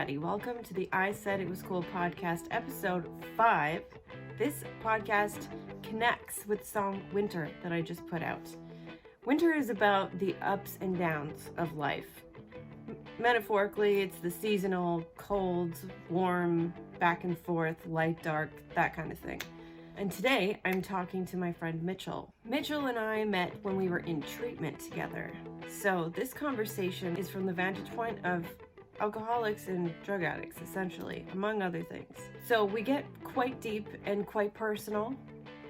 everybody. Welcome to the I Said It Was Cool podcast, episode 5. This podcast connects with the song Winter that I just put out. Winter is about the ups and downs of life. Metaphorically, it's the seasonal, cold, warm, back and forth, light, dark, that kind of thing. And today, I'm talking to my friend Mitchell. Mitchell and I met when we were in treatment together. So this conversation is from the vantage point of alcoholics and drug addicts, essentially, among other things. So we get quite deep and quite personal,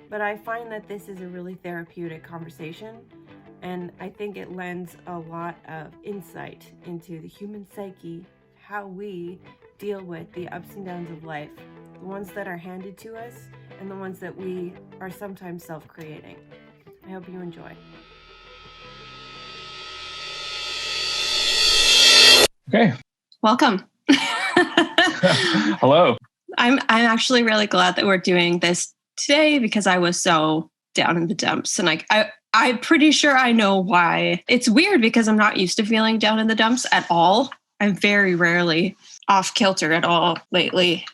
but I find that this is a really therapeutic conversation, and I think it lends a lot of insight into the human psyche, how we deal with the ups and downs of life, the ones that are handed to us, and the ones that we are sometimes self-creating. I hope you enjoy. Okay. Welcome. Hello. I'm actually really glad that we're doing this today because I was so down in the dumps, and I'm pretty sure I know why. It's weird because I'm not used to feeling down in the dumps at all. I'm very rarely off kilter at all lately.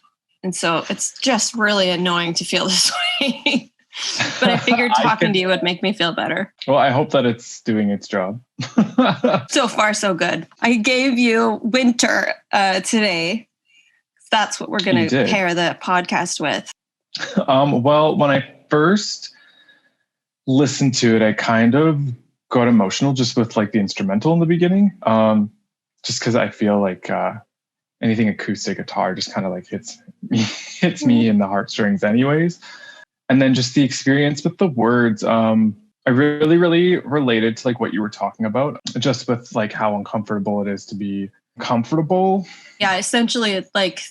And so it's just really annoying to feel this way. But I figured talking to you would make me feel better. Well, I hope that it's doing its job. So far, so good. I gave you Winter today. That's what we're going to pair the podcast with. Well, when I first listened to it, I kind of got emotional just with like the instrumental in the beginning. Just because I feel like anything acoustic guitar just kind of like hits me in the heartstrings anyways. And then just the experience with the words, I really, really related to like what you were talking about, just with like how uncomfortable it is to be comfortable. Yeah, essentially, like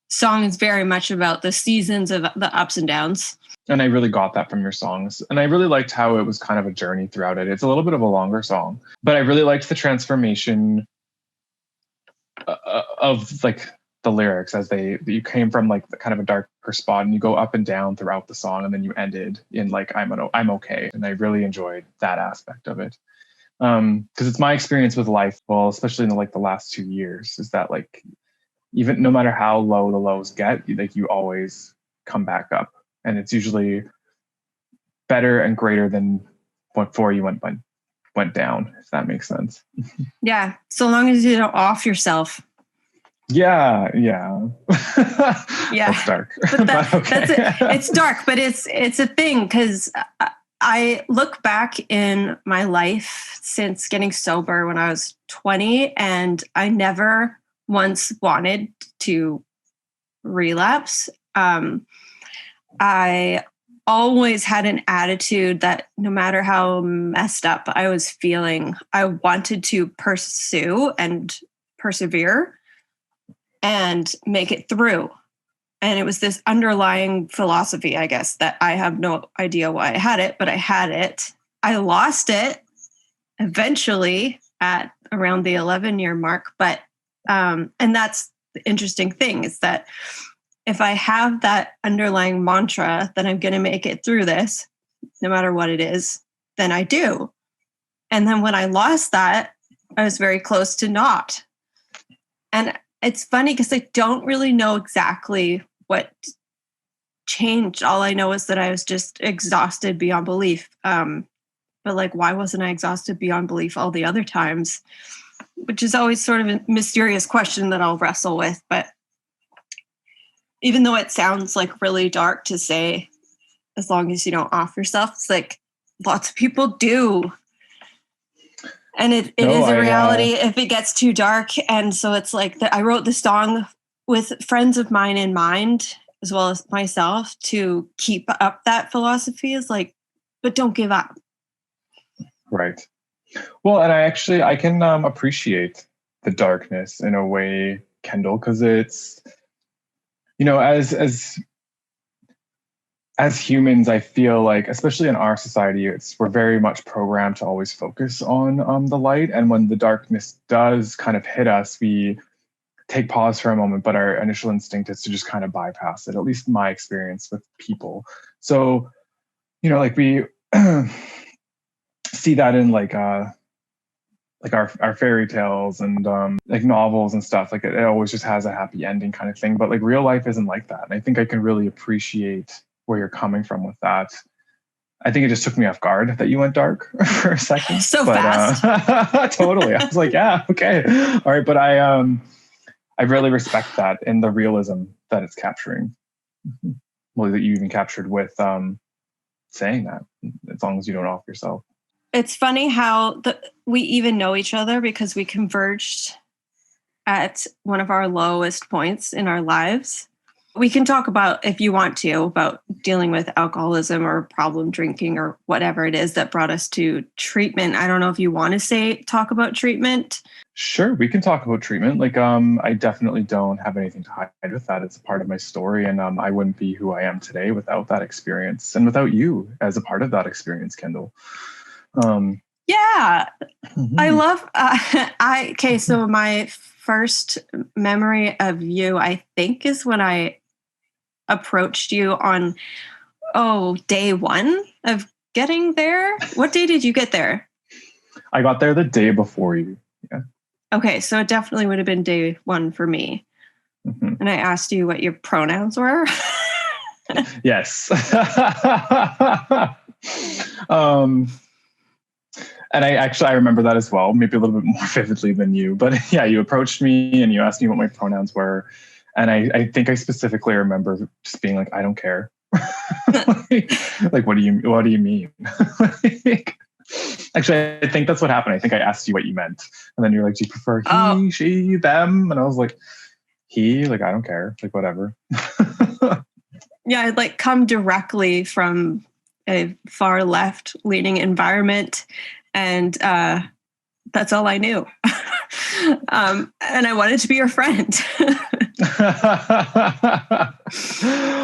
song is very much about the seasons of the ups and downs. And I really got that from your songs. And I really liked how it was kind of a journey throughout it. It's a little bit of a longer song, but I really liked the transformation of like the lyrics as you came from like the kind of a darker spot and you go up and down throughout the song, and then you ended in like I'm okay. And I really enjoyed that aspect of it, because it's my experience with life, well, especially in the last 2 years, is that like even no matter how low the lows get, like you always come back up, and it's usually better and greater than before you went down, if that makes sense. Yeah, so long as you don't off yourself. Yeah. That's dark. But okay. That's it. It's dark, but it's a thing, because I look back in my life since getting sober when I was 20, and I never once wanted to relapse. I always had an attitude that no matter how messed up I was feeling, I wanted to pursue and persevere and make it through. And it was this underlying philosophy, I guess, that I have no idea why I had it, but I had it. I lost it eventually at around the 11-year mark. But, and that's the interesting thing, is that if I have that underlying mantra that I'm going to make it through this, no matter what it is, then I do. And then when I lost that, I was very close to not. And it's funny because I don't really know exactly what changed. All I know is that I was just exhausted beyond belief. But like, why wasn't I exhausted beyond belief all the other times? Which is always sort of a mysterious question that I'll wrestle with. But even though it sounds like really dark to say, as long as you don't off yourself, it's like lots of people do. And it is a reality if it gets too dark. And so it's like I wrote the song with friends of mine in mind, as well as myself, to keep up that philosophy, is like, but don't give up. Right. Well, and I can appreciate the darkness in a way, Kendall, because it's, as humans, I feel like, especially in our society, we're very much programmed to always focus on the light. And when the darkness does kind of hit us, we take pause for a moment, but our initial instinct is to just kind of bypass it, at least my experience with people. So, like we see that in like like our fairy tales and like novels and stuff. Like it always just has a happy ending kind of thing. But like real life isn't like that. And I think I can really appreciate where you're coming from with that. I think it just took me off guard that you went dark for a second. So fast. Totally. I was like, yeah, okay. All right. But I really respect that in the realism that it's capturing. Well, that you even captured with saying that, as long as you don't off yourself. It's funny how we even know each other because we converged at one of our lowest points in our lives. We can talk about, if you want to, about dealing with alcoholism or problem drinking or whatever it is that brought us to treatment. I don't know if you want to talk about treatment. Sure, we can talk about treatment. Like, I definitely don't have anything to hide with that. It's a part of my story, and I wouldn't be who I am today without that experience and without you as a part of that experience, Kendall. Yeah, I love. So my first memory of you, I think, is when I approached you on day one of getting there. What day did you get there? I got there the day before you. Yeah. Okay, so it definitely would have been day one for me. Mm-hmm. And I asked you what your pronouns were. Yes. And I remember that as well, maybe a little bit more vividly than you. But yeah, you approached me and you asked me what my pronouns were. And I think I specifically remember just being like, I don't care. like, what do you mean? Actually, I think that's what happened. I think I asked you what you meant. And then you're like, do you prefer he, she, them? And I was like, he, like, I don't care. Like, whatever. Yeah, I'd like come directly from a far left leaning environment. And that's all I knew. And I wanted to be your friend.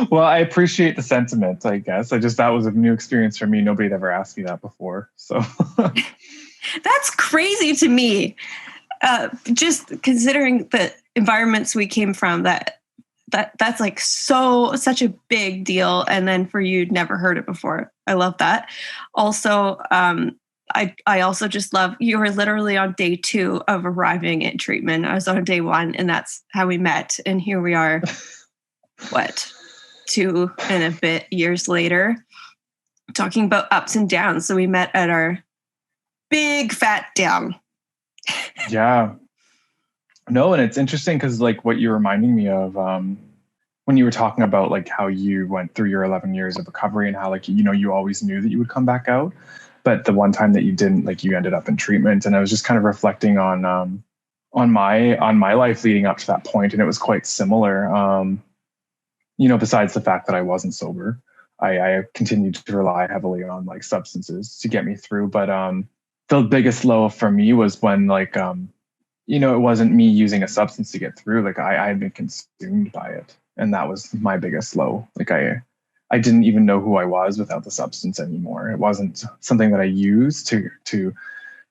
Well, I appreciate the sentiment, I guess. That was a new experience for me. Nobody had ever asked me that before. So that's crazy to me. Just considering the environments we came from, that's like such a big deal. And then for you, never heard it before. I love that. Also, I also just love, you were literally on day 2 of arriving at treatment. I was on day 1 and that's how we met. And here we are, 2 and a bit years later, talking about ups and downs. So we met at our big fat down. Yeah. No, and it's interesting because like what you're reminding me of when you were talking about like how you went through your 11 years of recovery and how like, you always knew that you would come back out. But the one time that you didn't, like you ended up in treatment. And I was just kind of reflecting on my life leading up to that point, and it was quite similar. Besides the fact that I wasn't sober, I continued to rely heavily on like substances to get me through. But the biggest low for me was when like it wasn't me using a substance to get through. Like I had been consumed by it, and that was my biggest low. Like I didn't even know who I was without the substance anymore. It wasn't something that I used to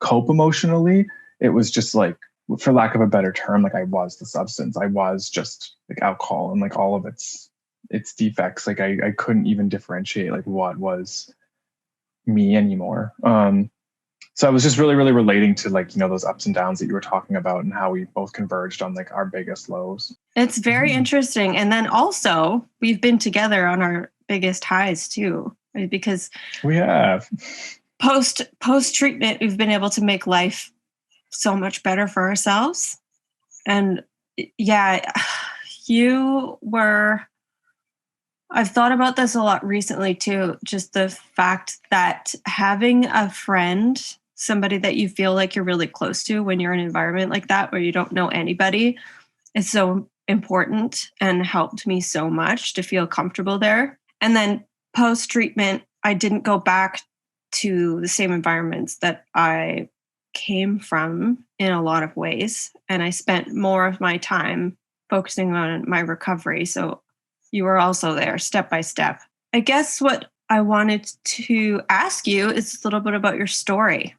cope emotionally. It was just like, for lack of a better term, like I was the substance. I was just like alcohol and like all of its defects. Like I couldn't even differentiate like what was me anymore. So I was just really, really relating to like, those ups and downs that you were talking about and how we both converged on like our biggest lows. It's very interesting. And then also we've been together on our biggest highs too, right? Because we have post treatment, we've been able to make life so much better for ourselves. And yeah, I've thought about this a lot recently too. Just the fact that having a friend, somebody that you feel like you're really close to when you're in an environment like that, where you don't know anybody, is so important and helped me so much to feel comfortable there. And then post-treatment, I didn't go back to the same environments that I came from in a lot of ways. And I spent more of my time focusing on my recovery. So you were also there step by step. I guess what I wanted to ask you is a little bit about your story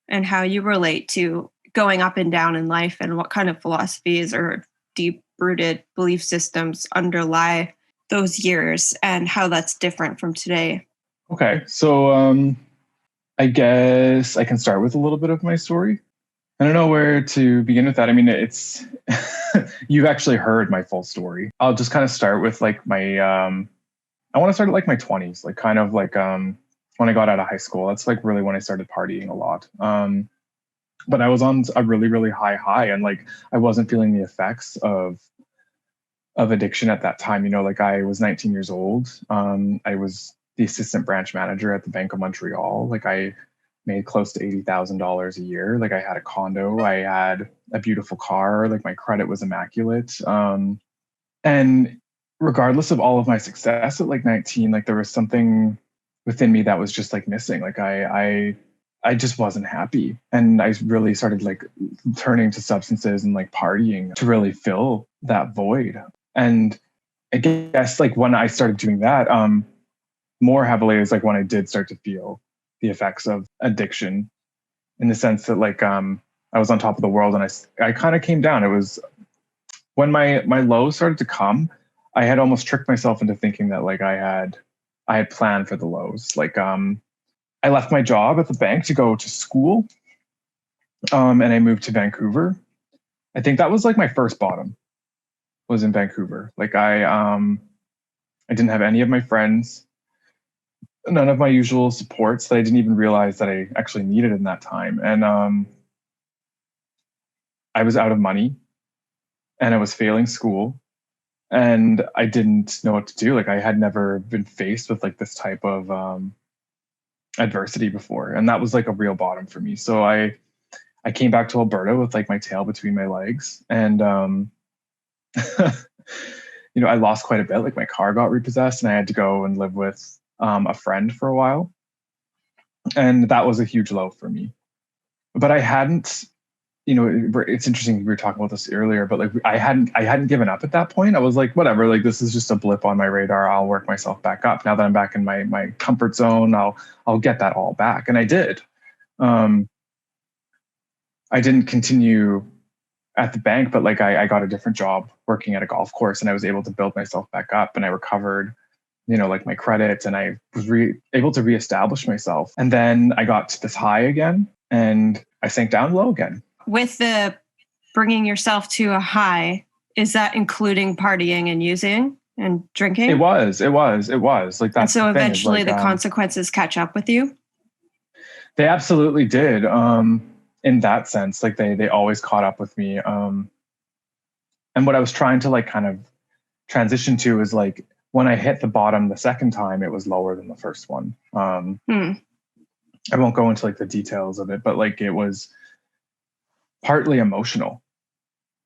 and how you relate to going up and down in life and what kind of philosophies or deep-rooted belief systems underlie those years and how that's different from today. Okay. So I guess I can start with a little bit of my story. I don't know where to begin with that. I mean, it's you've actually heard my full story. I'll just kind of start with like my I want to start at like my 20s, like kind of like when I got out of high school. That's like really when I started partying a lot. But I was on a really, really high, and like I wasn't feeling the effects of addiction at that time. You know, like I was 19 years old. I was the assistant branch manager at the Bank of Montreal. Like I made close to $80,000 a year. Like I had a condo, I had a beautiful car, like my credit was immaculate. And regardless of all of my success at like 19, like there was something within me that was just like missing. Like I just wasn't happy. And I really started like turning to substances and like partying to really fill that void. And I guess like when I started doing that, more heavily is like when I did start to feel the effects of addiction, in the sense that like I was on top of the world and I kind of came down. It was when my lows started to come, I had almost tricked myself into thinking that like I had planned for the lows. Like I left my job at the bank to go to school, and I moved to Vancouver. I think that was like my first bottom was in Vancouver. Like I didn't have any of my friends, none of my usual supports that I didn't even realize that I actually needed in that time. And I was out of money and I was failing school and I didn't know what to do. Like I had never been faced with like this type of adversity before. And that was like a real bottom for me. So I came back to Alberta with like my tail between my legs. And you know, I lost quite a bit. Like my car got repossessed and I had to go and live with a friend for a while. And that was a huge low for me. But I hadn't, you know, it's interesting, we were talking about this earlier, but like I hadn't given up at that point. I was like, whatever, like this is just a blip on my radar. I'll work myself back up. Now that I'm back in my comfort zone, I'll get that all back. And I did. I didn't continue at the bank, but like I got a different job working at a golf course and I was able to build myself back up and I recovered, you know, like my credit, and I was able to reestablish myself. And then I got to this high again and I sank down low again. With the bringing yourself to a high, is that including partying and using and drinking? It was like that. And so eventually the consequences catch up with you? They absolutely did. In that sense, like they always caught up with me. And what I was trying to like kind of transition to is like when I hit the bottom the second time, it was lower than the first one. I won't go into like the details of it, but like it was partly emotional,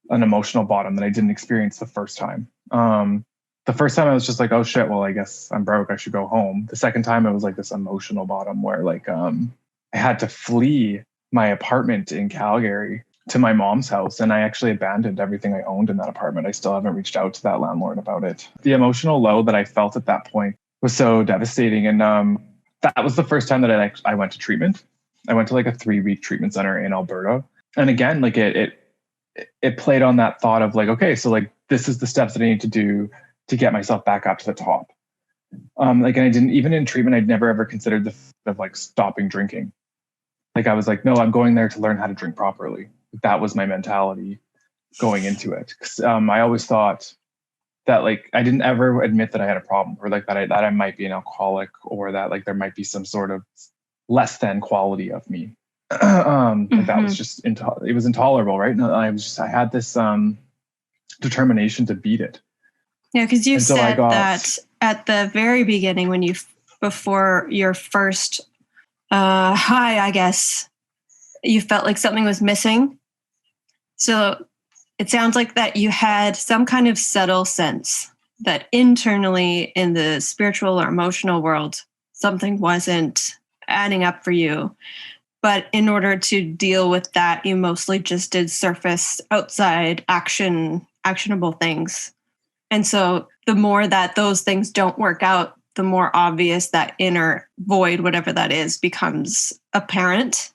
an emotional bottom that I didn't experience the first time. The first time I was just like, oh shit, well, I guess I'm broke, I should go home. The second time it was like this emotional bottom where like I had to flee my apartment in Calgary to my mom's house. And I actually abandoned everything I owned in that apartment. I still haven't reached out to that landlord about it. The emotional low that I felt at that point was so devastating. And that was the first time that I went to treatment. I went to like a 3-week treatment center in Alberta. And again, like it played on that thought of like, okay, so like this is the steps that I need to do to get myself back up to the top. Like, and I didn't, even in treatment, I'd never ever considered the of like stopping drinking. Like I was like, no, I'm going there to learn how to drink properly. That was my mentality going into it. 'Cause, I always thought that like I didn't ever admit that I had a problem, or like that I might be an alcoholic, or that like there might be some sort of less than quality of me. Like that was just it was intolerable, right? And I had this determination to beat it. Yeah, because you said that at the very beginning, when before your first high, I guess, you felt like something was missing. So it sounds like that you had some kind of subtle sense that internally in the spiritual or emotional world, something wasn't adding up for you. But in order to deal with that, you mostly just did surface outside actionable things. And so the more that those things don't work out, the more obvious that inner void, whatever that is, becomes apparent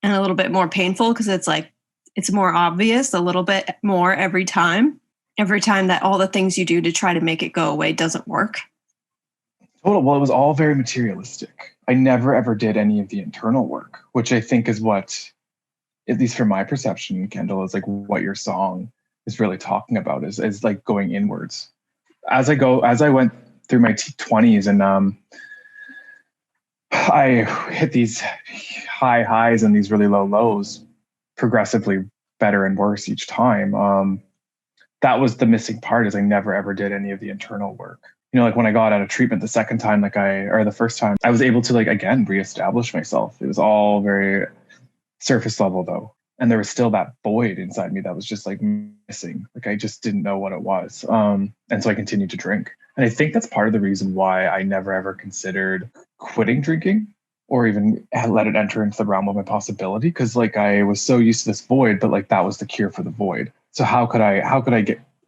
and a little bit more painful, because it's like, it's more obvious a little bit more every time that all the things you do to try to make it go away doesn't work. Well, it was all very materialistic. I never ever did any of the internal work, which I think is what at least from my perception, Kendall, is like what your song is really talking about is like going inwards. As I went through my 20s and I hit these high highs and these really low lows, progressively better and worse each time. That was the missing part, is I never ever did any of the internal work. You know, like when I got out of treatment the second time, or the first time, I was able to like again reestablish myself. It was all very surface level though, and there was still that void inside me that was just like missing. Like I just didn't know what it was, and so I continued to drink. And I think that's part of the reason why I never ever considered quitting drinking or even let it enter into the realm of my possibility, because like I was so used to this void, but like that was the cure for the void. So how could I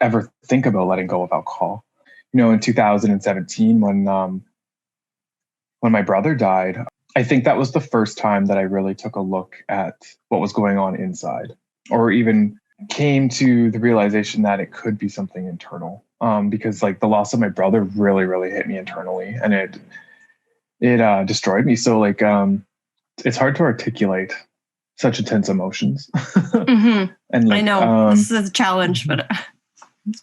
ever think about letting go of alcohol? You know, in 2017 when my brother died, I think that was the first time that I really took a look at what was going on inside, or even came to the realization that it could be something internal. Because like the loss of my brother really, really hit me internally, and it destroyed me. So like it's hard to articulate such intense emotions. Mm-hmm. And like, I know this is a challenge, but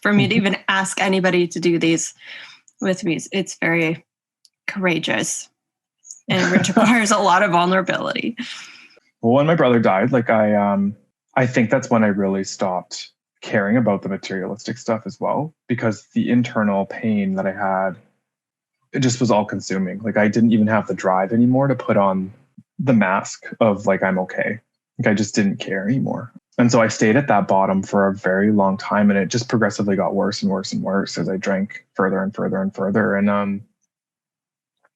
for me to even ask anybody to do these with me, it's very courageous, and which requires a lot of vulnerability. Well, when my brother died, like I think that's when I really stopped caring about the materialistic stuff as well, because the internal pain that I had, it just was all consuming. Like I didn't even have the drive anymore to put on the mask of like, I'm okay. Like I just didn't care anymore. And so I stayed at that bottom for a very long time, and it just progressively got worse and worse and worse as I drank further and further and further. And,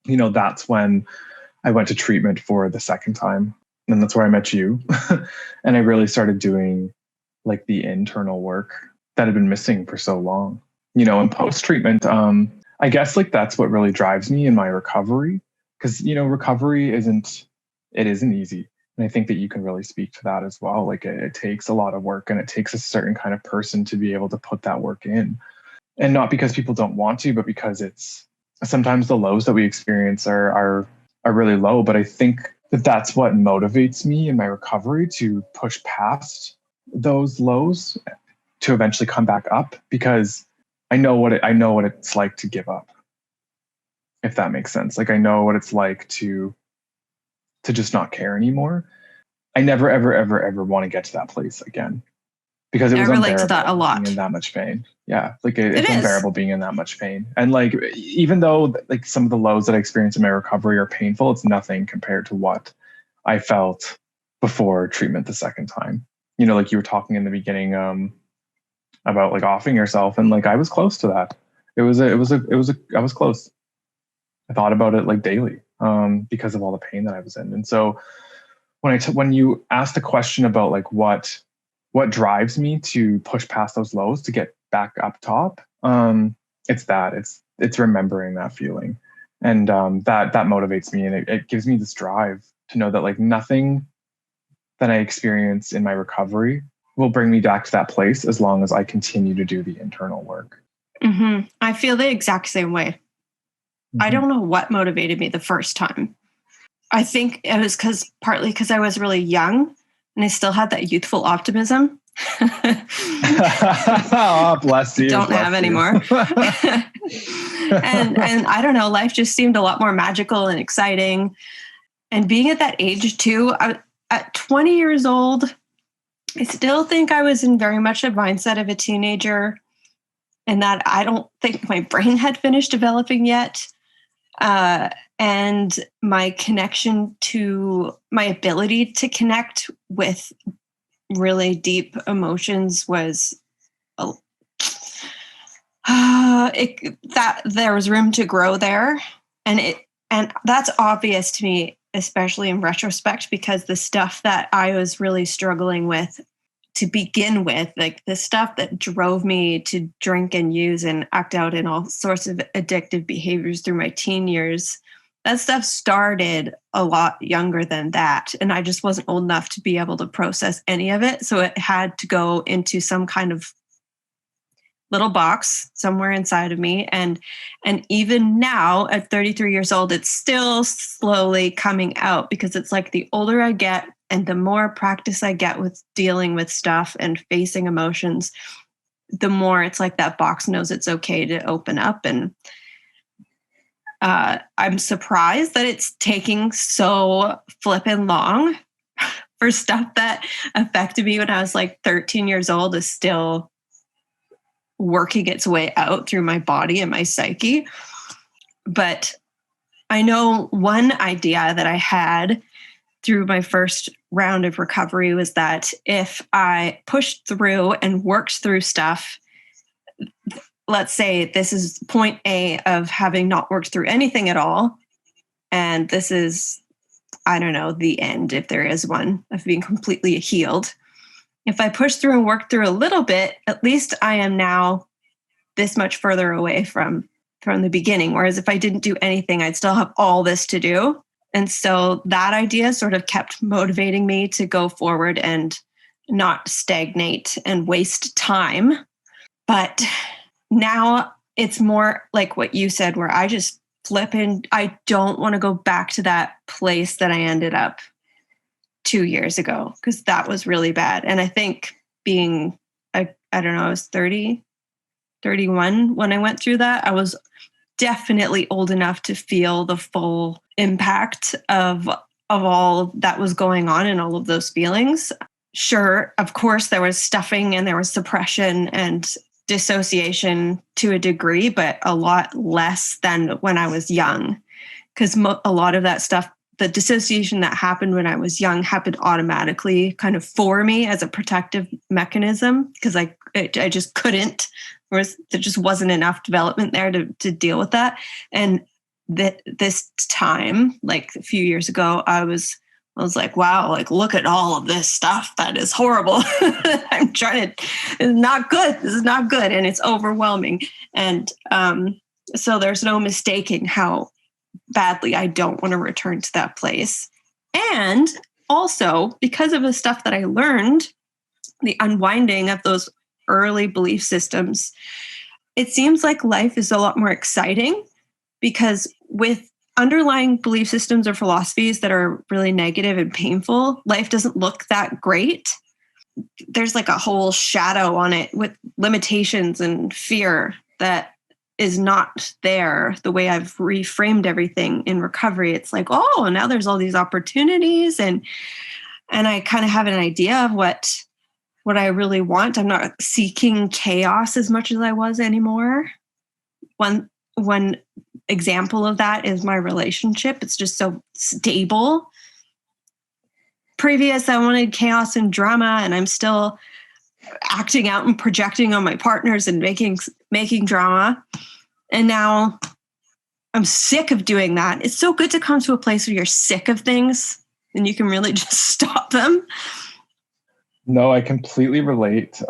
you know, that's when I went to treatment for the second time. And that's where I met you. And I really started doing like the internal work that had been missing for so long, you know, and post-treatment, I guess like that's what really drives me in my recovery. Because, you know, recovery isn't easy. And I think that you can really speak to that as well. Like it takes a lot of work, and it takes a certain kind of person to be able to put that work in. And not because people don't want to, but because it's sometimes the lows that we experience are really low. But I think that that's what motivates me in my recovery to push past those lows to eventually come back up, because I know what it's like to give up. If that makes sense. Like I know what it's like to just not care anymore. I never, ever, ever, ever want to get to that place again, because it was relate to that a lot. being in that much pain. Yeah, like it's unbearable being in that much pain. And like, even though like some of the lows that I experienced in my recovery are painful, it's nothing compared to what I felt before treatment the second time. You know, like you were talking in the beginning about like offing yourself, and like I was close to that. I was close. I thought about it like daily because of all the pain that I was in. And so when you asked the question about like what drives me to push past those lows to get back up top, it's remembering that feeling, and that motivates me, and it gives me this drive to know that like nothing that I experience in my recovery will bring me back to that place as long as I continue to do the internal work. Mm-hmm. I feel the exact same way. Mm-hmm. I don't know what motivated me the first time. I think it was partly because I was really young and I still had that youthful optimism. Oh, bless you. Don't have anymore. and I don't know, life just seemed a lot more magical and exciting. And being at that age too, at 20 years old, I still think I was in very much a mindset of a teenager, and that I don't think my brain had finished developing yet. And my connection to my ability to connect with really deep emotions was that there was room to grow there. And that's obvious to me, especially in retrospect, because the stuff that I was really struggling with to begin with, like the stuff that drove me to drink and use and act out in all sorts of addictive behaviors through my teen years, that stuff started a lot younger than that. And I just wasn't old enough to be able to process any of it. So it had to go into some kind of little box somewhere inside of me. And even now at 33 years old, it's still slowly coming out, because it's like the older I get, And the more practice I get with dealing with stuff and facing emotions, the more it's like that box knows it's okay to open up. And I'm surprised that it's taking so flippin' long for stuff that affected me when I was like 13 years old is still working its way out through my body and my psyche. But I know one idea that I had through my first round of recovery was that if I pushed through and worked through stuff, let's say this is point A of having not worked through anything at all, and this is, I don't know, the end, if there is one, of being completely healed. If I push through and work through a little bit, at least I am now this much further away from the beginning. Whereas if I didn't do anything, I'd still have all this to do. And so that idea sort of kept motivating me to go forward and not stagnate and waste time. But now it's more like what you said, where I just flip and I don't want to go back to that place that I ended up 2 years ago, because that was really bad. And I think being, I don't know, I was 30, 31 when I went through that. I was definitely old enough to feel the full impact of all that was going on and all of those feelings. Sure, of course, there was stuffing and there was suppression and dissociation to a degree, but a lot less than when I was young. Because a lot of that stuff, the dissociation that happened when I was young happened automatically kind of for me as a protective mechanism, because I just couldn't, there just wasn't enough development there to deal with that. And this time, like a few years ago, I was like, wow, like, look at all of this stuff that is horrible. I'm trying to, it's not good. This is not good. And it's overwhelming. And so there's no mistaking how badly I don't want to return to that place. And also, because of the stuff that I learned, the unwinding of those early belief systems, it seems like life is a lot more exciting, because with underlying belief systems or philosophies that are really negative and painful, life doesn't look that great. There's like a whole shadow on it with limitations and fear that is not there. The way I've reframed everything in recovery, it's like, oh, now there's all these opportunities, and I kind of have an idea of what I really want. I'm not seeking chaos as much as I was anymore. One example of that is my relationship. It's just so stable. Previous, I wanted chaos and drama, and I'm still acting out and projecting on my partners and making drama. And now I'm sick of doing that. It's so good to come to a place where you're sick of things and you can really just stop them. No, I completely relate.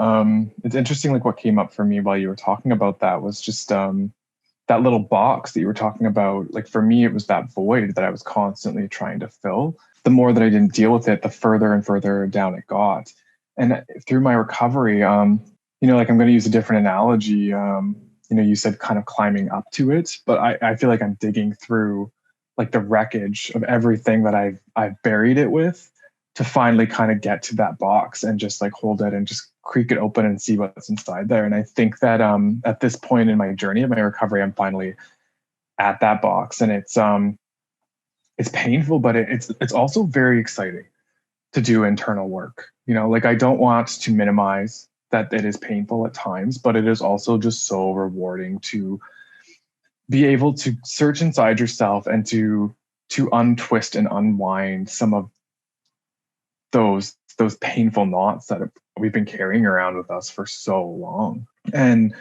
It's interesting, like what came up for me while you were talking about that was just that little box that you were talking about. Like for me, it was that void that I was constantly trying to fill. The more that I didn't deal with it, the further and further down it got. And through my recovery, like I'm going to use a different analogy. You said kind of climbing up to it, but I feel like I'm digging through like the wreckage of everything that I've buried it with, to finally kind of get to that box and just like hold it and just creak it open and see what's inside there. And I think that at this point in my journey of my recovery, I'm finally at that box, and it's painful, but it's also very exciting to do internal work. Like I don't want to minimize that it is painful at times, but it is also just so rewarding to be able to search inside yourself and to untwist and unwind some of those painful knots that we've been carrying around with us for so long. And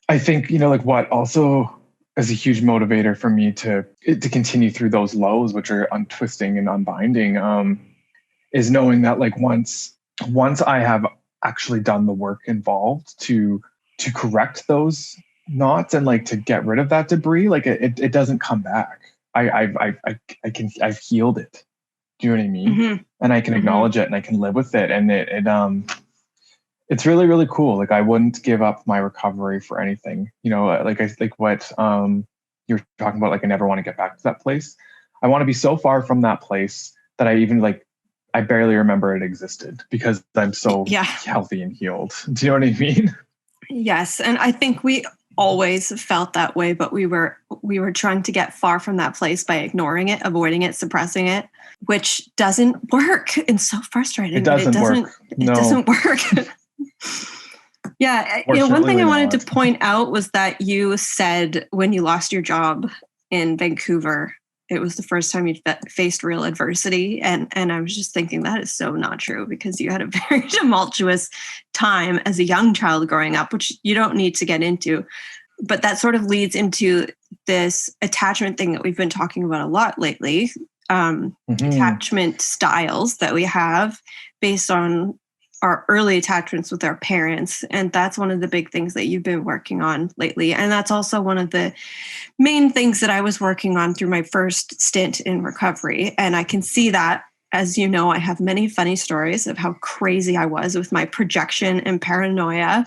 I think, like what also is a huge motivator for me to continue through those lows, which are untwisting and unbinding, is knowing that like once I have actually done the work involved to correct those knots and like to get rid of that debris, like it doesn't come back. I've healed it. Do you know what I mean? Mm-hmm. And I can acknowledge it and I can live with it. And it's really, really cool. Like I wouldn't give up my recovery for anything, like what you're talking about. Like I never want to get back to that place. I want to be so far from that place that I even like I barely remember it existed because I'm so healthy and healed. Do you know what I mean? Yes. And I think we always felt that way, but we were trying to get far from that place by ignoring it, avoiding it, suppressing it, which doesn't work. It's so frustrating. It doesn't work. No. It doesn't work. Yeah. One thing I wanted to point out was that you said when you lost your job in Vancouver, it was the first time you'd faced real adversity. And I was just thinking that is so not true, because you had a very tumultuous time as a young child growing up, which you don't need to get into. But that sort of leads into this attachment thing that we've been talking about a lot lately. Attachment styles that we have based on our early attachments with our parents. And that's one of the big things that you've been working on lately. And that's also one of the main things that I was working on through my first stint in recovery. And I can see that, as you know, I have many funny stories of how crazy I was with my projection and paranoia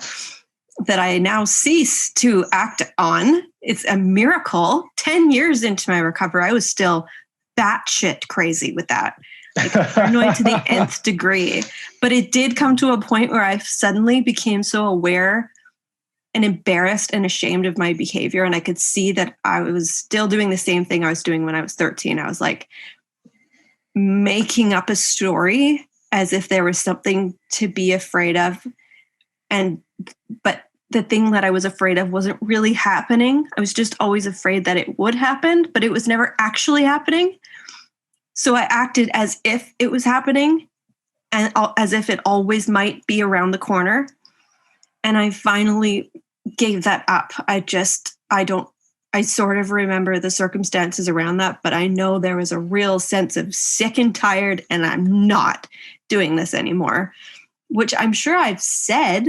that I now cease to act on. It's a miracle. 10 years into my recovery, I was still batshit crazy with that. Like paranoid to the nth degree. But it did come to a point where I suddenly became so aware and embarrassed and ashamed of my behavior. And I could see that I was still doing the same thing I was doing when I was 13. I was like making up a story as if there was something to be afraid of. But the thing that I was afraid of wasn't really happening. I was just always afraid that it would happen, but it was never actually happening. So I acted as if it was happening and as if it always might be around the corner. And I finally gave that up. I sort of remember the circumstances around that, but I know there was a real sense of sick and tired, and I'm not doing this anymore, which I'm sure I've said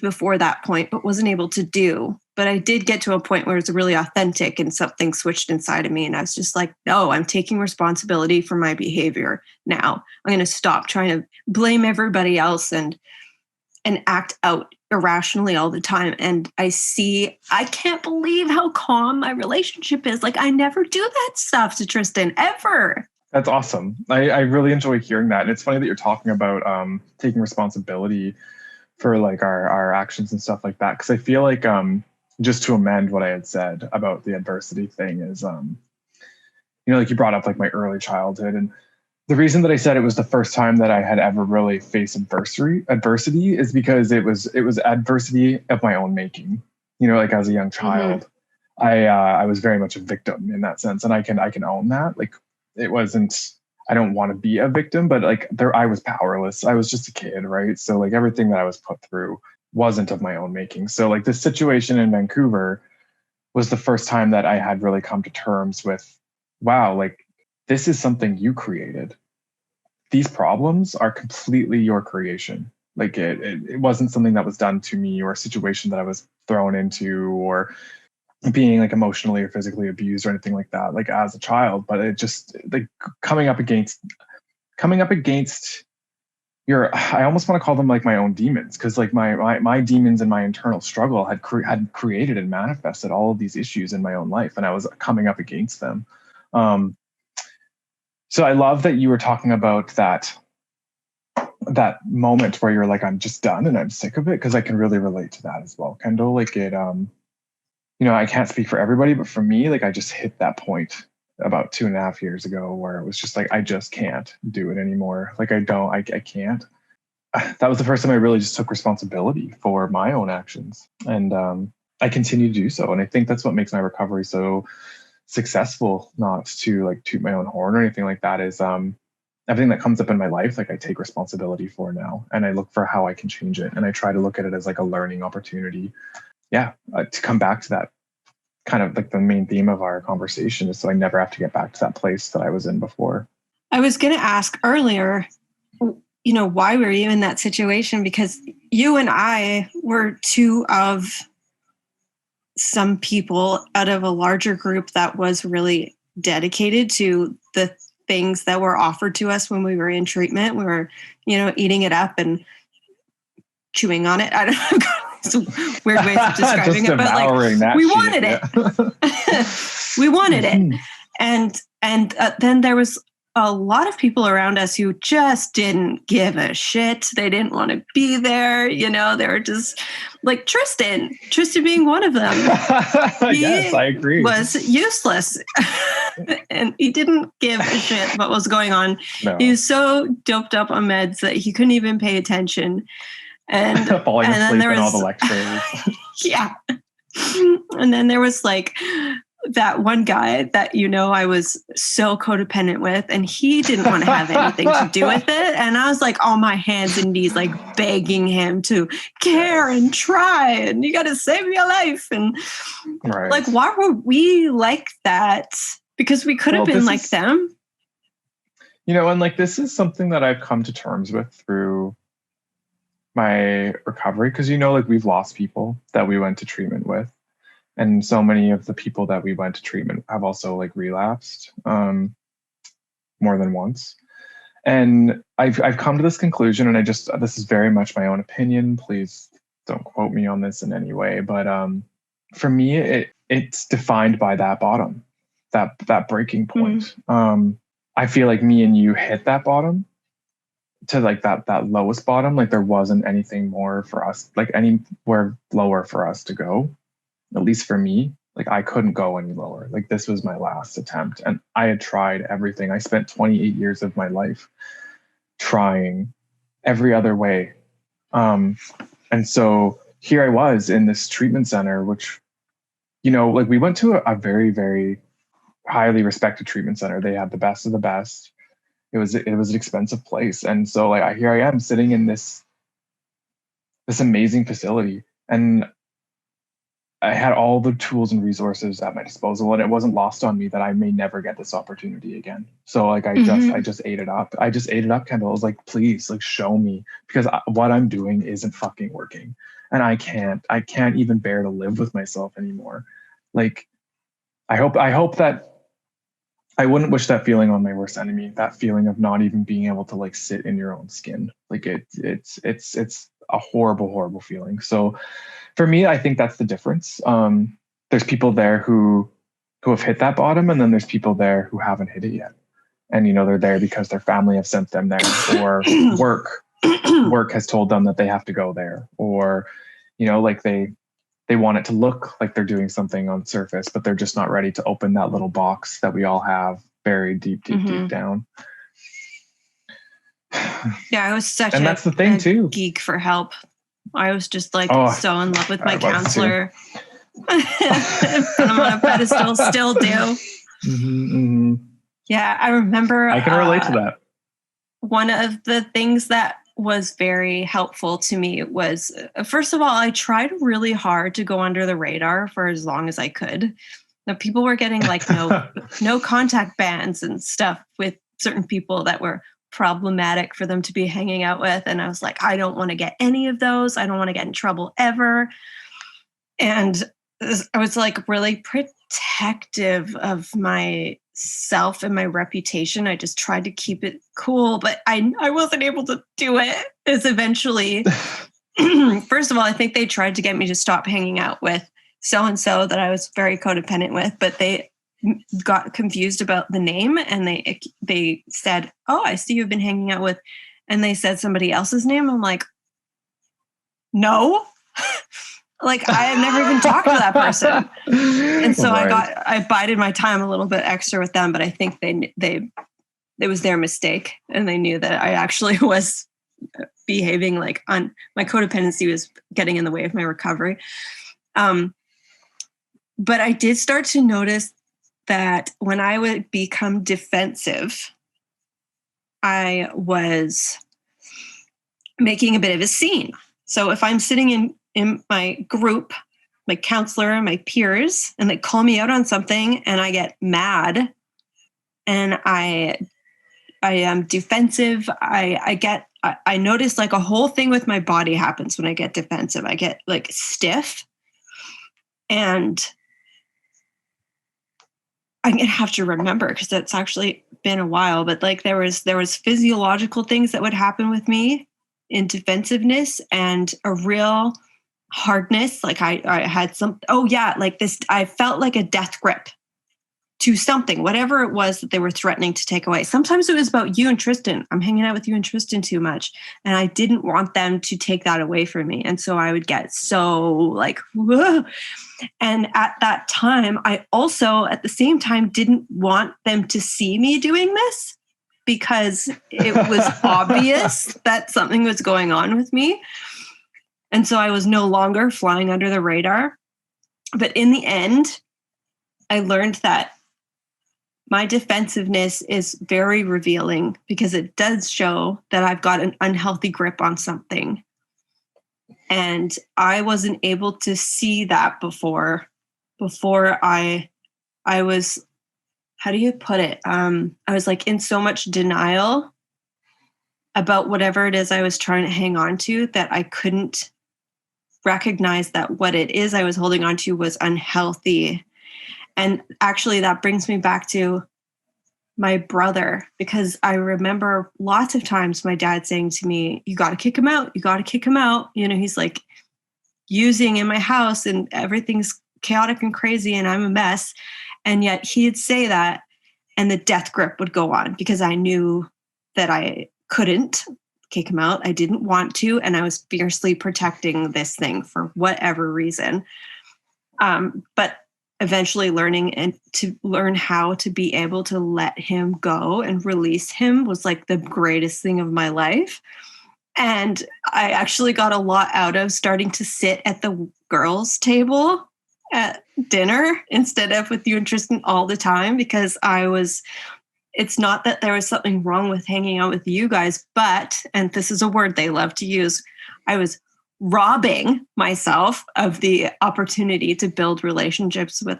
before that point, but wasn't able to do. But I did get to a point where it's really authentic and something switched inside of me. And I was just like, no, I'm taking responsibility for my behavior now. I'm going to stop trying to blame everybody else and act out irrationally all the time. And I can't believe how calm my relationship is. Like, I never do that stuff to Tristan, ever. That's awesome. I really enjoy hearing that. And it's funny that you're talking about taking responsibility for like our actions and stuff like that. Because I feel like just to amend what I had said about the adversity thing is, like you brought up like my early childhood. And the reason that I said it was the first time that I had ever really faced adversity is because it was adversity of my own making. Like as a young child, I was very much a victim in that sense. And I can own that. Like it wasn't, I don't want to be a victim, but like I was powerless. I was just a kid, right? So like everything that I was put through wasn't of my own making. So like this situation in Vancouver was the first time that I had really come to terms with, wow, like this is something you created. These problems are completely your creation. Like it wasn't something that was done to me or a situation that I was thrown into or being like emotionally or physically abused or anything like that, like as a child. But it just like coming up against I almost want to call them like my own demons, because like my demons and my internal struggle had created and manifested all of these issues in my own life, and I was coming up against them. So I love that you were talking about that moment where you're like, I'm just done and I'm sick of it, because I can really relate to that as well, Kendall. Like it, I can't speak for everybody, but for me, like I just hit that point about 2.5 years ago where it was just like, I just can't do it anymore. Like I can't. That was the first time I really just took responsibility for my own actions. And I continue to do so. And I think that's what makes my recovery so successful, not to like toot my own horn or anything like that, is everything that comes up in my life, like I take responsibility for now, and I look for how I can change it. And I try to look at it as like a learning opportunity. Yeah. To come back to that kind of like the main theme of our conversation is so I never have to get back to that place that I was in before. I was going to ask earlier, why were you in that situation? Because you and I were two of some people out of a larger group that was really dedicated to the things that were offered to us when we were in treatment. We were, eating it up and chewing on it. I don't know. Weird ways of describing it, but like we wanted it. We wanted it. And then there was a lot of people around us who just didn't give a shit. They didn't want to be there. You know, they were just like Tristan being one of them. Yes, I agree. Was useless and he didn't give a shit what was going on. No. He was so doped up on meds that he couldn't even pay attention. And falling and asleep then in all the lectures. yeah. And then there was like that one guy that, you know, I was so codependent with, and he didn't want to have anything to do with it. And I was like on my hands and knees, like begging him to care and try, and you got to save your life. And Right. like, why were we like that? Because we could have been like them. You know, and like, this is something that I've come to terms with through my recovery. Because, you know, like, we've lost people that we went to treatment with. And so many of the people that we went to treatment have also like relapsed more than once. And I've come to this conclusion, and this is very much my own opinion. Please don't quote me on this in any way. But for me, it's defined by that bottom, that breaking point. I feel like me and you hit that bottom to like that lowest bottom. Like, there wasn't anything more for us, like anywhere lower for us to go. At least for me, like, I couldn't go any lower. Like, this was my last attempt, and I had tried everything. I spent 28 years of my life trying every other way. And so here I was in this treatment center, which, you know, like, we went to a very, very highly respected treatment center. They had the best of the best. It was an expensive place. And so like, here I am sitting in this amazing facility, and I had all the tools and resources at my disposal, and it wasn't lost on me that I may never get this opportunity again. So like, I just ate it up. I just ate it up, Kendall. I was like, please, like, show me, because what I'm doing isn't fucking working. And I can't even bear to live with myself anymore. Like, I hope that I wouldn't wish that feeling on my worst enemy, that feeling of not even being able to like sit in your own skin. Like, it's a horrible, horrible feeling. So for me, I think that's the difference. There's people there who have hit that bottom, and then there's people there who haven't hit it yet. And, you know, they're there because their family have sent them there, or work has told them that they have to go there, or, you know, like they want it to look like they're doing something on surface, but they're just not ready to open that little box that we all have buried deep down. Yeah, I was such that's the thing too. Geek for help. I was just like so in love with my counselor. Put him on a pedestal, still do. Yeah, I remember. I can relate to that. One of the things that was very helpful to me was, first of all, I tried really hard to go under the radar for as long as I could. Now, people were getting like no contact bans and stuff with certain people that were problematic for them to be hanging out with. And I was like, I don't want to get any of those. I don't want to get in trouble ever. And I was like really protective of myself and my reputation. I just tried to keep it cool, but I wasn't able to do it. Is eventually, first of all, I think they tried to get me to stop hanging out with so-and-so that I was very codependent with, but they got confused about the name, and they said, oh, I see you've been hanging out with, and they said somebody else's name. I'm like, no. Like, I have never even talked to that person. And so I bided my time a little bit extra with them, but I think it was their mistake, and they knew that I actually was behaving like my codependency was getting in the way of my recovery. But I did start to notice that when I would become defensive, I was making a bit of a scene. So if I'm sitting in my group, my counselor and my peers, and they call me out on something, and I get mad, and I am defensive, I notice like a whole thing with my body happens when I get defensive. I get like stiff, and I'm going to have to remember, because it's actually been a while, but like there was physiological things that would happen with me in defensiveness, and a real hardness. Like I had like this, I felt like a death grip. to something, whatever it was that they were threatening to take away. Sometimes it was about you and Tristan. I'm hanging out with you and Tristan too much. And I didn't want them to take that away from me. And so I would get so like, whoa. And at that time, I also at the same time didn't want them to see me doing this because it was obvious that something was going on with me. And so I was no longer flying under the radar. But in the end, I learned that my defensiveness is very revealing because it does show that I've got an unhealthy grip on something. And I wasn't able to see that before I was, how do you put it? I was like in so much denial about whatever it is I was trying to hang on to that I couldn't recognize that what it is I was holding on to was unhealthy. And actually that brings me back to my brother, because I remember lots of times my dad saying to me, you got to kick him out. You got to kick him out. You know, he's like using in my house and everything's chaotic and crazy and I'm a mess. And yet he'd say that and the death grip would go on because I knew that I couldn't kick him out. I didn't want to. And I was fiercely protecting this thing for whatever reason. But eventually learning and to learn how to be able to let him go and release him was like the greatest thing of my life. And I actually got a lot out of starting to sit at the girls' table at dinner instead of with you and Tristan all the time, because it's not that there was something wrong with hanging out with you guys, but, and this is a word they love to use, I was robbing myself of the opportunity to build relationships with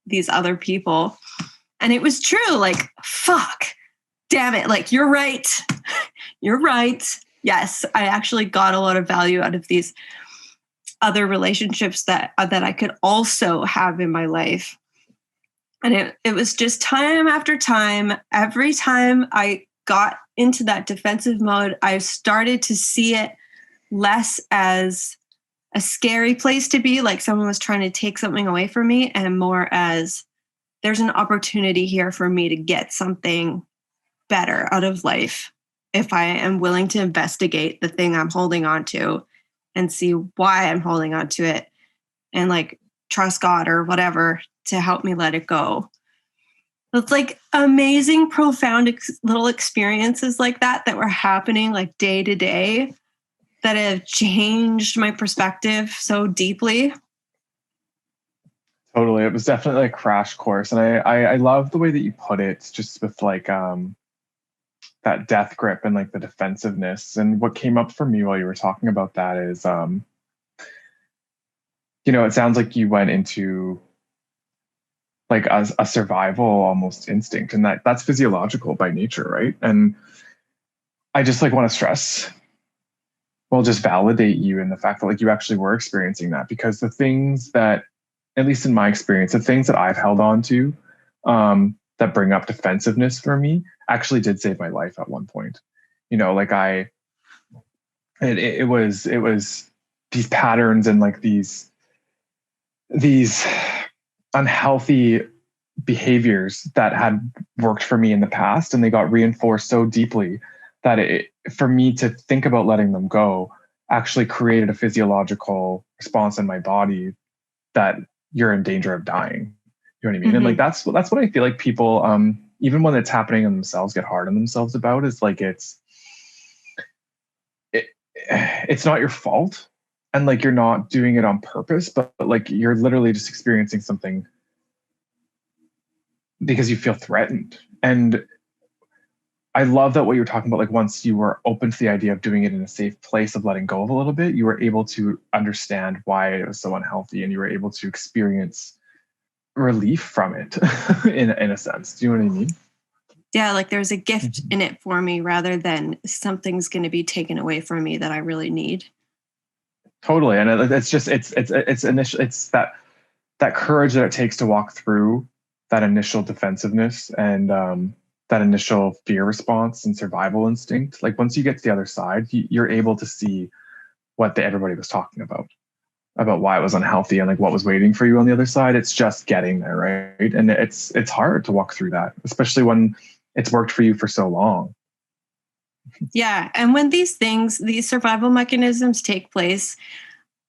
these other people. And it was true, like, fuck, damn it. Like, you're right. You're right. Yes, I actually got a lot of value out of these other relationships that I could also have in my life. And it was just time after time, every time I got into that defensive mode, I started to see it less as a scary place to be, like someone was trying to take something away from me, and more as there's an opportunity here for me to get something better out of life if I am willing to investigate the thing I'm holding on to and see why I'm holding on to it and like trust God or whatever to help me let it go. It's like amazing, profound little experiences like that were happening like day to day that have changed my perspective so deeply. Totally. It was definitely a crash course. And I love the way that you put it, just with like that death grip and like the defensiveness. And what came up for me while you were talking about that is, it sounds like you went into like a survival almost instinct, and that's physiological by nature, right? And I just like want to stress, well, just validate you in the fact that like you actually were experiencing that, because the things that, at least in my experience, the things that I've held on to that bring up defensiveness for me actually did save my life at one point. Like it was these patterns and like these unhealthy behaviors that had worked for me in the past, and they got reinforced so deeply that for me to think about letting them go actually created a physiological response in my body that you're in danger of dying. You know what I mean? Mm-hmm. And like that's what I feel like people, even when it's happening in themselves, get hard on themselves about, is like it's not your fault, and like you're not doing it on purpose, but like you're literally just experiencing something because you feel threatened. And I love that what you're talking about, like once you were open to the idea of doing it in a safe place, of letting go of a little bit, you were able to understand why it was so unhealthy, and you were able to experience relief from it in a sense. Do you know what I mean? Yeah, like there's a gift in it for me rather than something's going to be taken away from me that I really need. Totally. And it's just, it's that courage that it takes to walk through that initial defensiveness and that initial fear response and survival instinct. Like once you get to the other side, you're able to see what everybody was talking about. about why it was unhealthy and like what was waiting for you on the other side. It's just getting there, right? And it's hard to walk through that, especially when it's worked for you for so long. Yeah. And when these survival mechanisms take place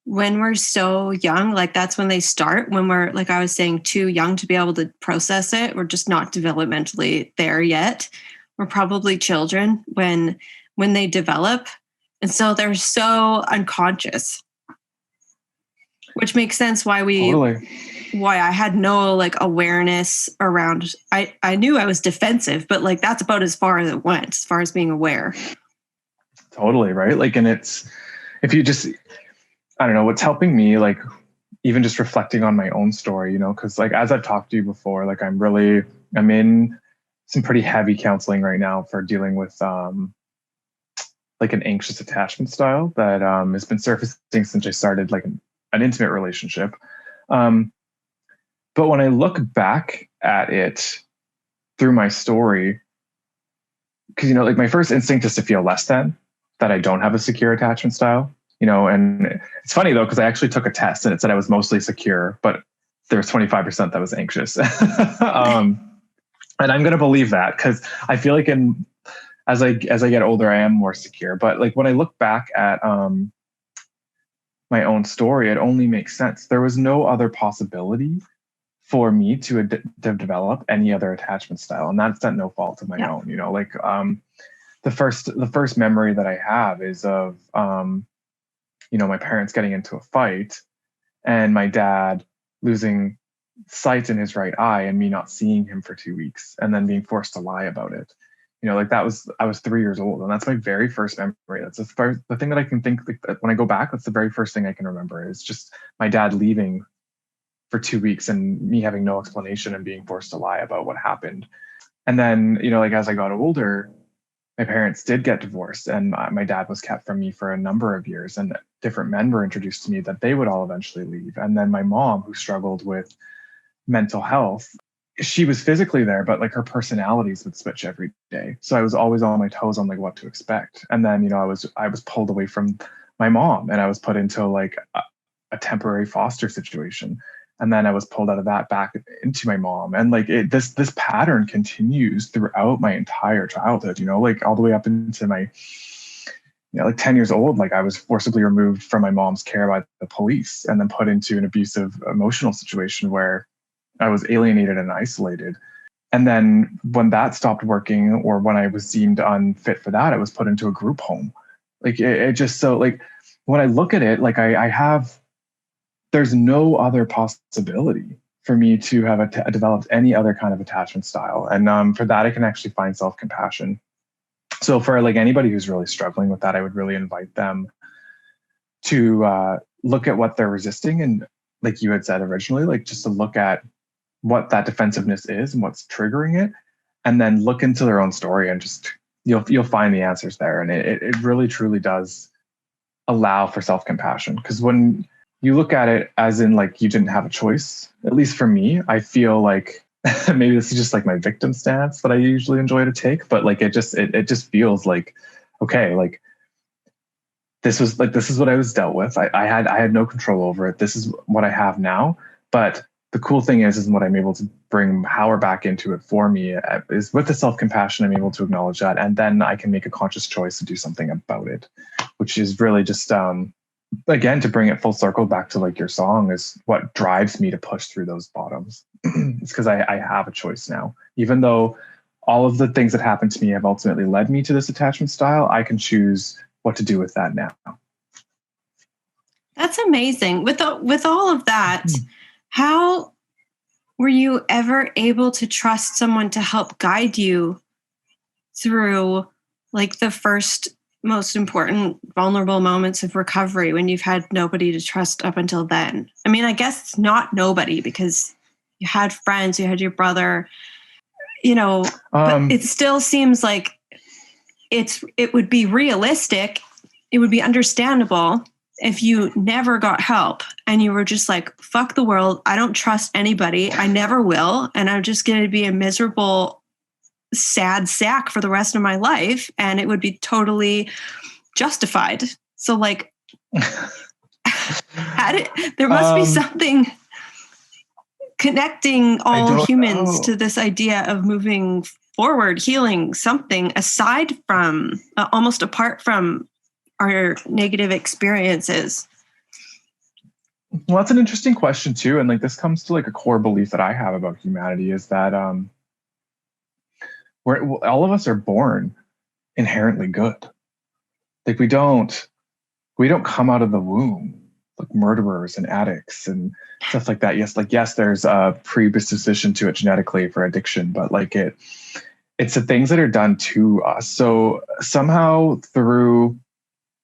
when we're so young, like that's when they start, when we're, like I was saying, too young to be able to process it. We're just not developmentally there yet. We're probably children when they develop. And so they're so unconscious, which makes sense why I had no like awareness around. I knew I was defensive, but like that's about as far as it went, as far as being aware. Totally, right? Like, and it's, if you just, I don't know, what's helping me, like even just reflecting on my own story, you know, because like as I've talked to you before, like I'm in some pretty heavy counseling right now for dealing with like an anxious attachment style that has been surfacing since I started like an intimate relationship. But when I look back at it through my story, because, you know, like my first instinct is to feel less than, that I don't have a secure attachment style, you know, and it's funny though, because I actually took a test and it said I was mostly secure, but there's 25% that was anxious. And I'm going to believe that because I feel like as I get older, I am more secure. But like when I look back at my own story, it only makes sense. There was no other possibility for me to develop any other attachment style, and that's at no fault of my own. You know, like the first memory that I have is of you know, my parents getting into a fight, and my dad losing sight in his right eye, and me not seeing him for 2 weeks, and then being forced to lie about it. You know, like I was 3 years old, and that's my very first memory. That's the thing that I can think, like, when I go back, that's the very first thing I can remember is just my dad leaving for 2 weeks and me having no explanation and being forced to lie about what happened. And then, you know, like as I got older, my parents did get divorced, and my dad was kept from me for a number of years, and different men were introduced to me that they would all eventually leave. And then my mom, who struggled with mental health, she was physically there, but like her personalities would switch every day. So I was always on my toes on like what to expect. And then, you know, I was pulled away from my mom, and I was put into like a temporary foster situation. And then I was pulled out of that back into my mom. And like this pattern continues throughout my entire childhood, you know, like all the way up into my, you know, like 10 years old, like I was forcibly removed from my mom's care by the police and then put into an abusive emotional situation where I was alienated and isolated. And then when that stopped working, or when I was deemed unfit for that, I was put into a group home. Like it just, so like when I look at it, like there's no other possibility for me to have developed any other kind of attachment style. And for that, I can actually find self-compassion. So for like anybody who's really struggling with that, I would really invite them to look at what they're resisting. And like you had said originally, like just to look at what that defensiveness is and what's triggering it, and then look into their own story, and just you'll find the answers there. And it really truly does allow for self-compassion, because when you look at it as in like you didn't have a choice, at least for me, I feel like maybe this is just like my victim stance that I usually enjoy to take, but like it just feels like, okay, like this is what I was dealt with. I had no control over it. This is what I have now. But the cool thing is what I'm able to bring power back into it for me is with the self-compassion, I'm able to acknowledge that, and then I can make a conscious choice to do something about it, which is really just again, to bring it full circle back to like your song, is what drives me to push through those bottoms. It's because I have a choice now. Even though all of the things that happened to me have ultimately led me to this attachment style, I can choose what to do with that now. That's amazing. With all of that, how were you ever able to trust someone to help guide you through like the first most important vulnerable moments of recovery, when you've had nobody to trust up until then? I mean, I guess it's not nobody, because you had friends, you had your brother, you know, but it still seems like it would be realistic. It would be understandable if you never got help and you were just like, fuck the world. I don't trust anybody. I never will. And I'm just going to be a miserable, sad sack for the rest of my life. And it would be totally justified. So like, There must be Um, something connecting I all don't humans know. to this idea of moving forward, healing something aside from, almost apart from our negative experiences. Well, that's an interesting question too, and like this comes to like a core belief that I have about humanity is that we're all of us are born inherently good. Like we don't come out of the womb like murderers and addicts and stuff like that. Yes, there's a predisposition to it genetically for addiction, but like it's the things that are done to us. So somehow through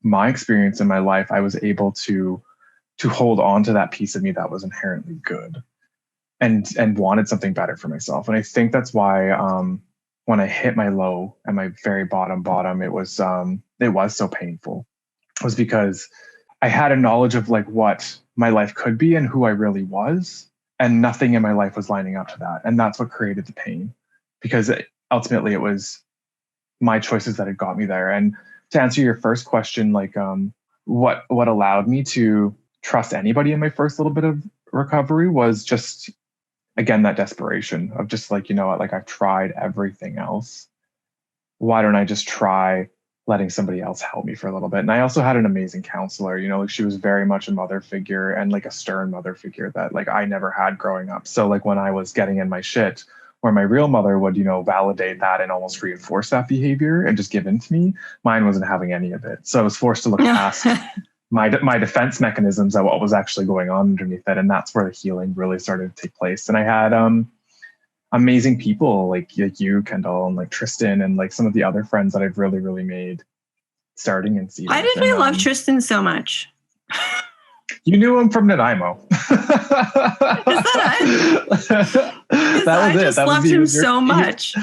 my experience in my life, I was able to hold on to that piece of me that was inherently good and wanted something better for myself. And I think that's why when I hit my low and my very bottom, it was so painful. It was because I had a knowledge of like what my life could be and who I really was, and nothing in my life was lining up to that. And that's what created the pain, because ultimately it was my choices that had got me there. And to answer your first question, like what allowed me to trust anybody in my first little bit of recovery was just again that desperation of just like, you know what, like I've tried everything else. Why don't I just try letting somebody else help me for a little bit? And I also had an amazing counselor, you know, like she was very much a mother figure and like a stern mother figure that like I never had growing up. So like when I was getting in my shit, where my real mother would, you know, validate that and almost reinforce that behavior and just give in to me, mine wasn't having any of it. So I was forced to look past my defense mechanisms at what was actually going on underneath it. And that's where the healing really started to take place. And I had amazing people like you, Kendall, and like Tristan, and like some of the other friends that I've really, really made starting in Cedars. Why did we love Tristan so much? You knew him from Nanaimo. Is that it? That was I just it. loved him so much.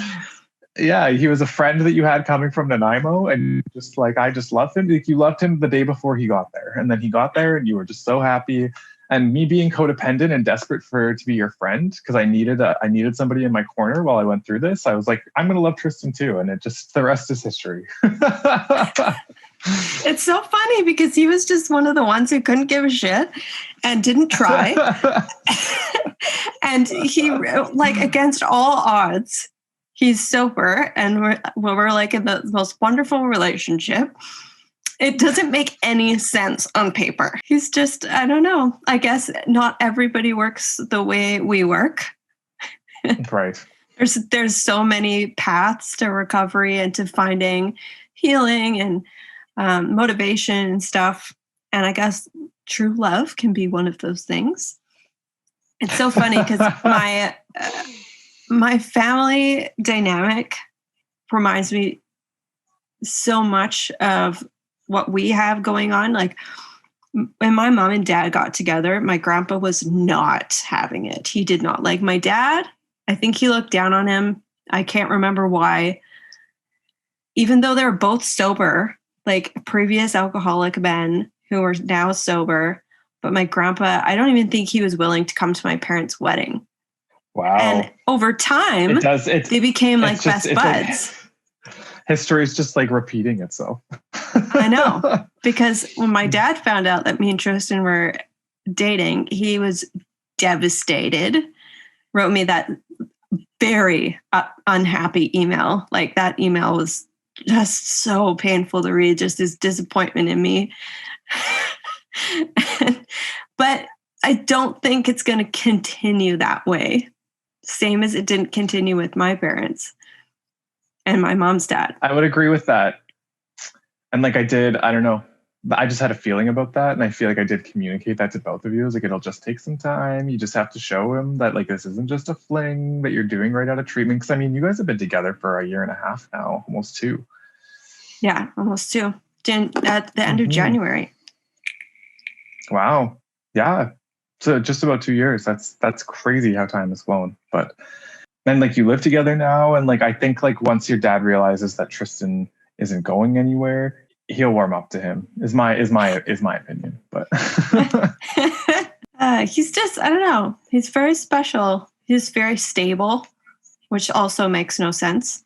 Yeah, he was a friend that you had coming from Nanaimo, and just like I just loved him. Like you loved him the day before he got there, and then he got there, and you were just so happy. And me being codependent and desperate to be your friend because I needed somebody in my corner while I went through this. I was like, I'm gonna love Tristan too, and the rest is history. It's so funny because he was just one of the ones who couldn't give a shit and didn't try, and he like against all odds. He's sober, and we're like in the most wonderful relationship. It doesn't make any sense on paper. He's just, I don't know. I guess not everybody works the way we work. Right. There's so many paths to recovery and to finding healing and motivation and stuff. And I guess true love can be one of those things. It's so funny because my family dynamic reminds me so much of what we have going on. Like when my mom and dad got together, my grandpa was not having it. He did not like my dad. I think he looked down on him. I can't remember why. Even though they're both sober, like previous alcoholic men who are now sober. But my grandpa, I don't even think he was willing to come to my parents' wedding. Wow. And over time, they became like best buds. History is just like repeating itself. I know, because when my dad found out that me and Tristan were dating, he was devastated, wrote me that very unhappy email. Like that email was just so painful to read, just his disappointment in me. But I don't think it's going to continue that way. Same as it didn't continue with my parents and my mom's dad. I would agree with that. And like I don't know, I just had a feeling about that. And I feel like I did communicate that to both of you. I was like, it'll just take some time. You just have to show him that like, this isn't just a fling that you're doing right out of treatment. Cause I mean, you guys have been together for 1.5 years now, almost 2. Yeah, almost 2. At the end of January. Wow. Yeah. So just about 2 years. That's crazy how time has flown. But then like you live together now. And like, I think like once your dad realizes that Tristan isn't going anywhere, he'll warm up to him is my opinion. But he's just, I don't know. He's very special. He's very stable, which also makes no sense.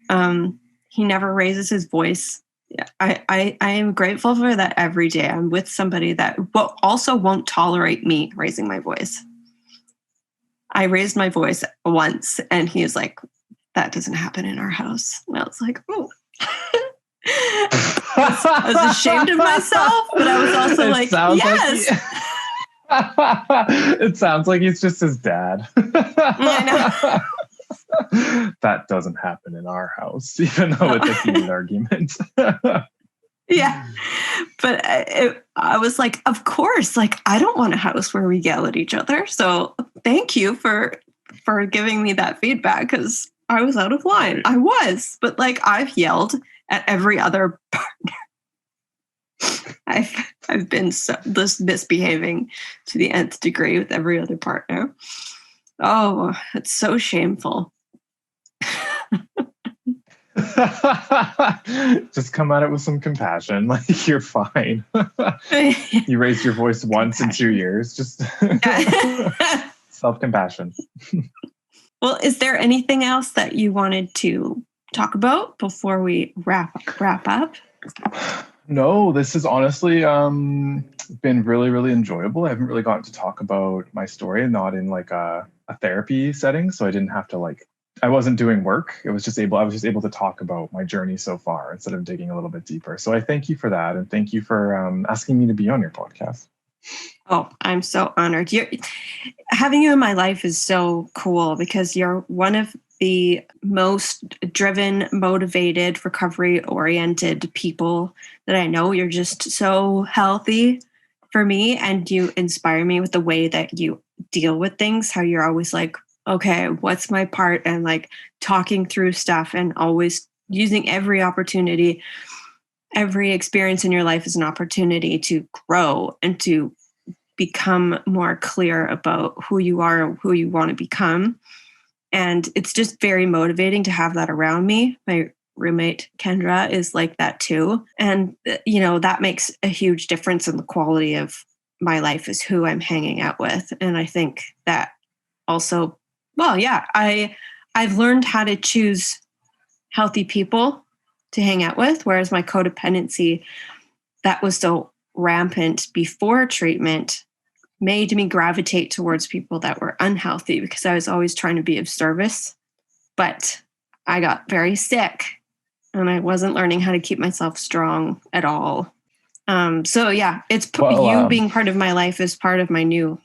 He never raises his voice. Yeah, I am grateful for that every day. I'm with somebody that also won't tolerate me raising my voice. I raised my voice once and he was like, that doesn't happen in our house. And I was like, oh. I was ashamed of myself, but I was also like, yes. It sounds like he's just his dad. I know. That doesn't happen in our house, even though it's a heated argument. Yeah. But I was like, of course, like, I don't want a house where we yell at each other. So thank you for giving me that feedback, because I was out of line. I was, but like, I've yelled at every other partner. I've been this misbehaving to the nth degree with every other partner. Oh, it's so shameful. Just come at it with some compassion. Like, you're fine. You raised your voice once in 2 years. Just self-compassion. Well, is there anything else that you wanted to talk about before we wrap up? No, this has honestly been really, really enjoyable. I haven't really gotten to talk about my story, not in like a therapy setting. So I didn't have to I wasn't doing work. I was just able to talk about my journey so far instead of digging a little bit deeper. So I thank you for that. And thank you for asking me to be on your podcast. Oh, I'm so honored. Having you in my life is so cool, because you're one of the most driven, motivated, recovery-oriented people that I know. You're just so healthy for me, and you inspire me with the way that you deal with things, how you're always like, okay, what's my part? And like talking through stuff and always using every opportunity, every experience in your life as an opportunity to grow and to become more clear about who you are and who you want to become. And it's just very motivating to have that around me. My roommate, Kendra, is like that too. And, that makes a huge difference in the quality of my life, is who I'm hanging out with. And I think that also, I've learned how to choose healthy people to hang out with, whereas my codependency, that was so rampant before treatment, made me gravitate towards people that were unhealthy, because I was always trying to be of service. But I got very sick and I wasn't learning how to keep myself strong at all. It's you being part of my life is part of my new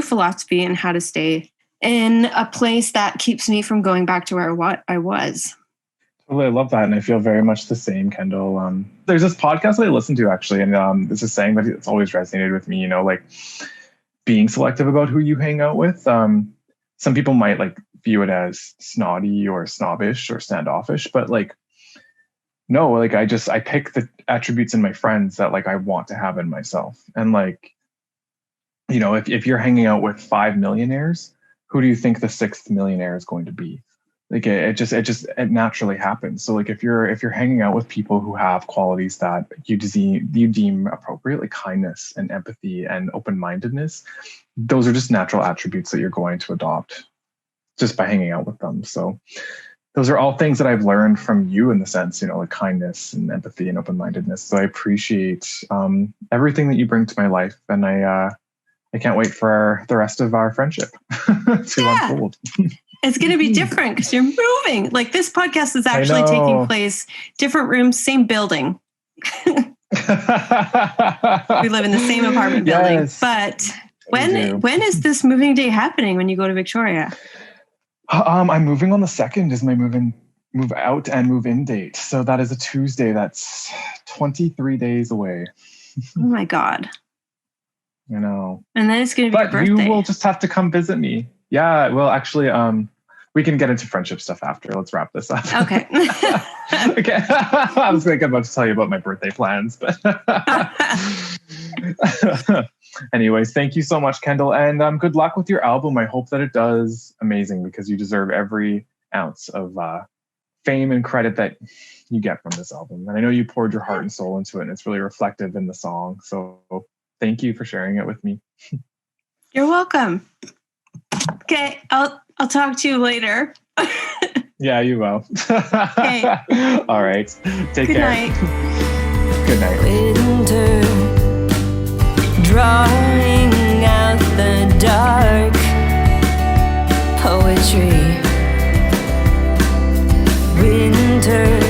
philosophy and how to stay in a place that keeps me from going back to where I was. Totally, I love that, and I feel very much the same, Kendall. There's this podcast that I listen to actually, and this is saying that it's always resonated with me. Like being selective about who you hang out with. Some people might view it as snotty or snobbish or standoffish, but no, I pick the attributes in my friends that I want to have in myself, and if you're hanging out with 5 millionaires, who do you think the 6th millionaire is going to be? It naturally happens. So if you're hanging out with people who have qualities that you deem appropriate, like kindness and empathy and open-mindedness, those are just natural attributes that you're going to adopt just by hanging out with them. So those are all things that I've learned from you, in the sense, like kindness and empathy and open-mindedness. So I appreciate everything that you bring to my life, and I can't wait for the rest of our friendship to unfold. It's going to be different because you're moving. This podcast is actually taking place, different rooms, same building. We live in the same apartment building. Yes, but when is this moving day happening when you go to Victoria? I'm moving on the 2nd is my move out and move in date. So that is a Tuesday. That's 23 days away. Oh my God. I know. And then it's going to be your birthday. You will just have to come visit me. Yeah, well, actually, we can get into friendship stuff after. Let's wrap this up. Okay. Okay. I was about to tell you about my birthday plans, but anyways, thank you so much, Kendall, and good luck with your album. I hope that it does amazing, because you deserve every ounce of fame and credit that you get from this album. And I know you poured your heart and soul into it, and it's really reflective in the song. So thank you for sharing it with me. You're welcome. Okay, I'll talk to you later. Yeah, you will. Okay. All right. Take Good care. night. Good night. Winter, drawing out the dark. Poetry. Winter.